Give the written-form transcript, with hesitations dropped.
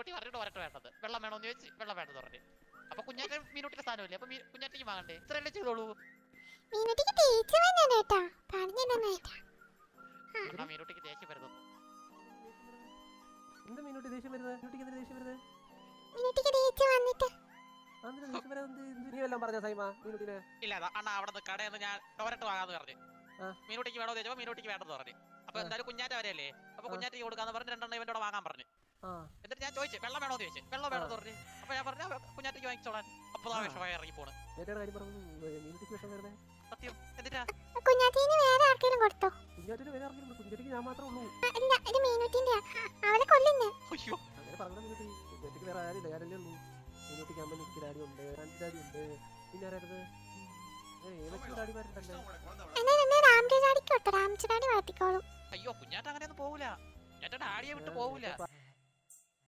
മീനൂട്ടി പറഞ്ഞിട്ട് ഒരട്ട് വേണ്ടത്. വെള്ളം വേണോന്ന് ചോദിച്ചു, വെള്ളം വേണ്ടെന്ന് പറഞ്ഞു. അപ്പൊ കുഞ്ഞാറ്റ മീനൂട്ടിയുടെ സ്ഥാനമില്ലേ, അപ്പൊ കുഞ്ഞാറ്റയ്ക്ക് വാങ്ങണ്ടേ? ഇത്രയല്ലേ ചെയ്തോളൂ. മീനൂട്ടിക്ക് ദേഷ്യം വരുന്നത്. എന്താ മീനൂട്ടി ദേഷ്യം വരുന്നത്? മീനൂട്ടിക്ക് എന്തിനാ ദേഷ്യം വരുന്നത്? നീ എല്ലാം പറഞ്ഞ സൈമ മീനൂട്ടിനെ? ഇല്ല അണ്ണാ, അവിടെ കടയിൽ ഞാൻ ടോരറ്റ് വാങ്ങാന്ന് പറഞ്ഞു. മീനൂട്ടിക്ക് വേണോ ചോദിച്ചപ്പോ മീനൂട്ടിക്ക് വേണ്ടെന്ന് പറഞ്ഞു. അപ്പൊ എന്തായാലും കുഞ്ഞാറ്റ വരെയല്ലേ, അപ്പൊ കുഞ്ഞാറ്റയ്ക്ക് കൊടുക്കാന്ന് പറഞ്ഞ് 2 ഇവന്റെ കൂടെ വാങ്ങാൻ പറഞ്ഞു. എന്നിട്ട് ഞാൻ ചോദിച്ചു വെള്ളം വേണോന്ന് ചോദിച്ചു. വെള്ളം വേണമെന്ന് പറഞ്ഞു. അപ്പൊ ഞാൻ പറഞ്ഞു കുഞ്ഞാറ്റയ്ക്ക് വാങ്ങിച്ചോളാൻ. അപ്പൊ വിഷമായി ഇറങ്ങി പോണ്. സത്യം എന്നിട്ടാ കുഞ്ഞാറ്റീന് വേറെ ആർക്കെങ്കിലും കൊടുത്തോ? കുഞ്ഞാറ്റിന് വേറെ ആർക്കെങ്കിലും? കുഞ്ഞാറ്റിക്ക് ഞാൻ മാത്രമേ ഉള്ളൂ. ഇല്ല, ഇത് മീനൂട്ടിന്റെ. അവളെ കൊല്ലുന്നു. അയ്യോ അങ്ങനെ പറഞ്ഞ മീനൂട്ടി, കുഞ്ഞാറ്റിക്ക് വേറെ ആരില്ല, ഞാനല്ലേ ഉള്ളൂ. മീനൂട്ടിക്ക് അമ്മ എനിക്ക് ഡാഡി ഉണ്ട്, അഞ്ച് ഡാഡി ഉണ്ട്. പിന്നെ ആരായിരുന്നു? ഏതൊക്കെ ഡാഡിമാരുണ്ടല്ലോ. രാംജി ഡാഡിക്ക് കൊടുത്തോ, രാംജി ഡാഡി വളർത്തിക്കോളും. അയ്യോ കുഞ്ഞാറ്റ അങ്ങനെയൊന്നും പോകൂല. കുഞ്ഞാറ്റ ഡാഡിയെ വിട്ട് പോകൂല.